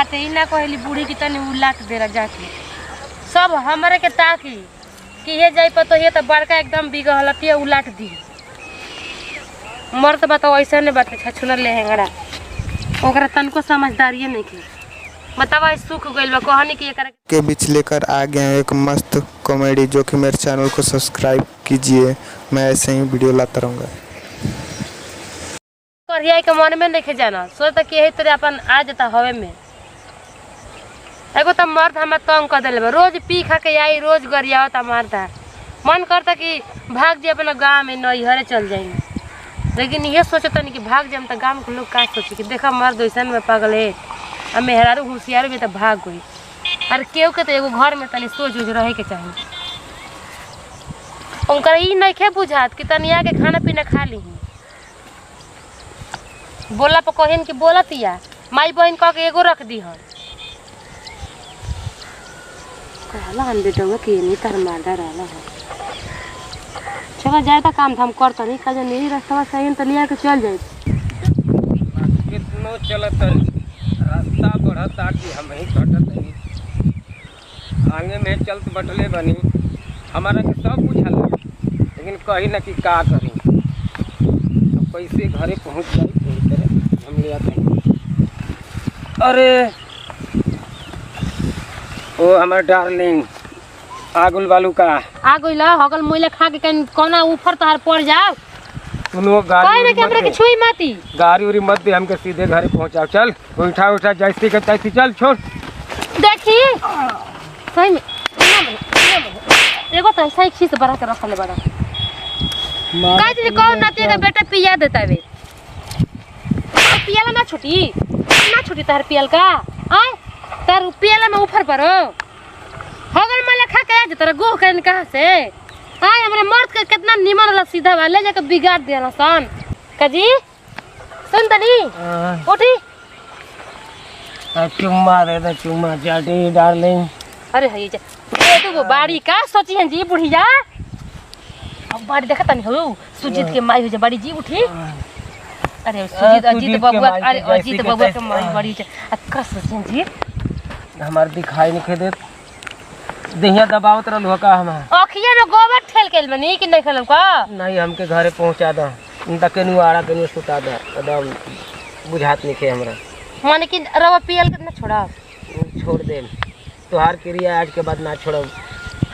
खाते ही ना कहली बूढ़ी की तनी उलाट देला जाके सब हमारे के ताकी कि हे जाई पर तो ये तो बड़का एकदम बिगहलतिया उलाट दी मर्द बताओ ऐसा नहीं बात छछुना ले हेंगड़ा ओकरा तनको समझदारी नहीं की बतावा सुख गइल बा कहानी की एकरा के बीच लेकर आ गए एक मस्त कॉमेडी जो कि मेरे चैनल को सब्सक्राइब कीजिए। मैं ऐसे ही वीडियो लाता रहूँगा। करिया के मन में नहीं जाना सोच कि यही तरह अपन आ जाता हवे में एगो तो मर्द हमें तंग कर दिले रोज पी खा के आई रोज गरियावता मरता मन करता कि भाग जाए अपना गाँव में नैहरे चल जाएंगे लेकिन ये सोचता नहीं कि भाग जाए तो गाँव के लोग का सोचे कि देखा मर्द वैसा में पागल है और मेहरारू होशियार भी तो भाग गई और केहू के तो एगो घर में तनी सोच उच रहे के चाहिए उनका ई नहीं बुझात कि तनी आके खाना पीना खा ली बोला पर कहन कि बोलतिया माई बहन कह के एगो रख दी हन कहला हम बेटवा के नहीं तार मारदा रहला है चला जाए तो काम धाम करता नहीं का नहीं रास्ता सही तो लिया के चल जाए कितनो चलत रास्ता बढ़ता कि हम ही घटत नहीं आगे में चलत बटले बनी हमारा के सब बुझल लेकिन कहीं ना कि का करी कैसे घरे पहुंच जाए हम ले आते अरे ओ हमार डार्लिंग आगुल बालू का आ गइल हगल मोइला खा के कहीं कोना ऊपर तहार पड़ जाओ सुनो कोई ना कैमरा के छुई माती गाड़ी उरी मत दे हमके सीधे घरे पहुंचाओ चल उठा उठा जैसी के तैसी चल छोड़ देखी सही में एगो तो ऐसा ही खीस बरा के रखले बड़ा काहे तुझे कौन नाते का बेटा पिया देता वे पियाला ना छुटी तार पियल का आय तार पियाला में ऊपर परो हगल माला खा के आ जा तेरा गोह करन कहां से आय हमरे मर्द के कितना निमन वाला सीधा वाले जाके बिगाड़ देला सन काजी सुन तनी उठी चुम्मा दे दे चुम्मा जाटी डार्लिंग अरे हई जा ए तो बाड़ी का सोची हन जी बुढ़िया अब बाड़ी देखत नहीं हो सुजीत के माई हो जा बाड़ी जी उठी अरे सुजीत अजीत बबुआ अरे अजीत बबुआ के माई बड़ी कस जी हमार दिखाई नहीं देत देहिया दबावत रहल हो का हम अखिया में गोबर ठेल के बनी कि नहीं खेलम का नहीं हमके घरे पहुंचा द उनका केनु आड़ा केनु सुता द एकदम बुझात नहीं के हमरा माने कि रवा पियल के ना छोड़ा छोड़ दे तोहार क्रिया आज के बाद ना छोड़ब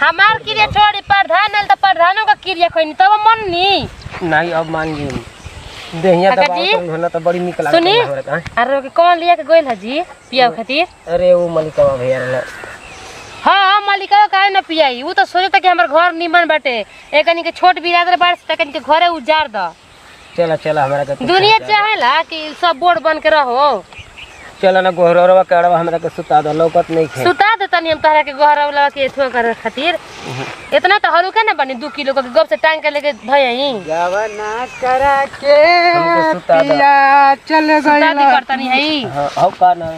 हमार क्रिया छोड़ी प्रधान नल त प्रधानों का क्रिया खइनी तब मन नी नहीं अब मान गई देहिया दबावत रहल त बड़ी निक लागत हमरा का अरे के कौन लिया के गइल है जी पिया खातिर अरे वो मलिकवा भैया रहल हाँ मालिका काहे ना पियाई वो तो सोचता कि हमार घर निमन बाटे एकनी के छोट बिरादर बाड़ से तकन के घरे उजाड़ द चला चला हमरा के दुनिया चाहेला कि सब बोर्ड बन के रहो चला ना गोहरवा केड़वा हमरा के सुता दो लौकत नहीं खे सुता दे तनी हम तहरा के गोहरवा के एथो करे खातिर इतना तो हरुका ना बनी 2 किलो के गप से टांग के लेके धयई गवना करा के पिया चल गइल सुता दी करतनी हई हां का ना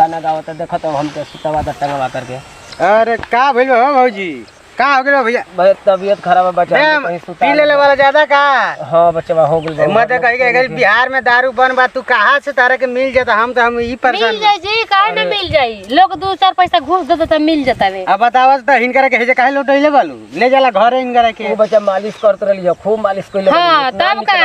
गाना गावत देखत हमके सुतावा द टंगवा करके अरे का भइल हो भौजी का हो गेल भैया भाई तबीयत खराब है बच्चा कहीं सुता पी ले वाला ज्यादा का हां बच्चा हो गेल मत कहि के बिहार में दारू बन बा तू कहां से तारे के मिल जाता हम ई परेशान मिल जाई जी काहे ना मिल जाई लोग 2-4 पैसा घूस दे त मिल जाता वे अब बतावस त हिनकर के हेजे काहे लोटइले बालू ले जाला घरे हिनकर के वो बच्चा मालिश करत रहली खूब मालिश कइले हां तब का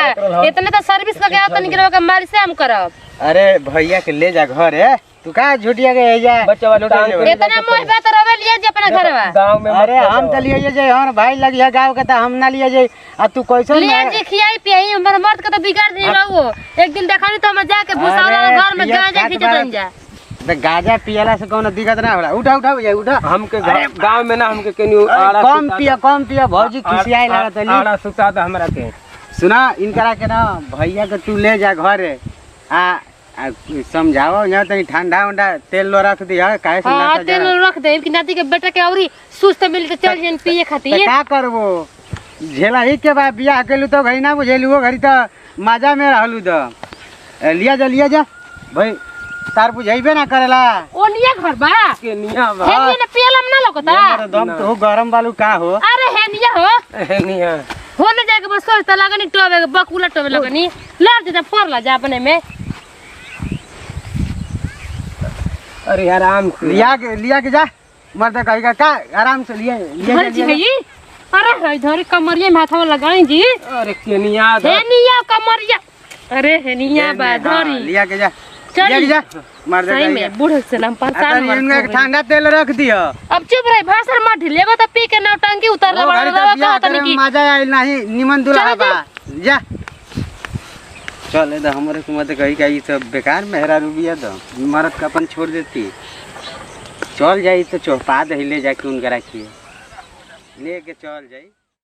इतने तो सर्विस लगे आता नहीं के मालिश हम करब अरे भैया के ले जा घरे तू का झुटिया के हेजा बच्चा इतना मोहब्बत रवे लिया जे अपना घरवा गांव में अरे हम त लिए जे हमर भाई लगिया गांव के त हम ना लिए जे आ तू कैसे लिया जी खियाई पियाई हमर मर्द के तो बिगाड़ दी रहो एक दिन देखानी तो हम जाके भूसावला घर में गांजा खींचतन जा त गांजा पियला से कोनो दिक्कत ना होला उठा उठा भैया उठा हमके गांव में ना हमके केनी आड़ा कम पिया भौजी खिसियाई लागत है आड़ा सुता द हमरा के सुना इनकरा के ना भैया के तू ले जा घरे आ समझाओ यहाँ तनी ठंडा उंडा तेल लो रख दिया काहे से हां तेल रख दे कि नाती के बेटा के औरी सुस्त मिल के चल जन पिए खातिर का करबो झेला ही के बा बियाह केलु तो घरी ना बुझेलु वो घरी तो मजा में रहलु तो लिया जा भाई तार बुझाइबे ना करेला ओ निया घर बा के निया बा हे निया पियलम ना लगता मेरा दम तो गरम बालू का हो अरे हे निया हो हे निया हो न जाके बस सोचता लगनी टोबे बकुला टोबे लगनी लड़ दे फोर ला जा अपने में अरे आराम से लिया के जा मर्द कहेगा का आराम से लिया धर जी है ये अरे इधर कमरिया माथा में लगाई जी अरे केनिया हेनिया कमरिया अरे हेनिया बाधरी लिया के जा चल लिया के जा मर्द सही में बूढ़ से हम परेशान इनका ठंडा तेल रख दियो अब चुप रही भाषण मत ढिलेगा तो पी के नौटंकी उतर ले बड़ा मजा आई नहीं निमन दुल्हा बा जा चल इधर हमारे को मत कही का ये सब बेकार मेहरा रुबिया तो मरद का अपन छोड़ देती चल जाई तो चौपा दे ले जाके उनका रखिए लेके चल जाई।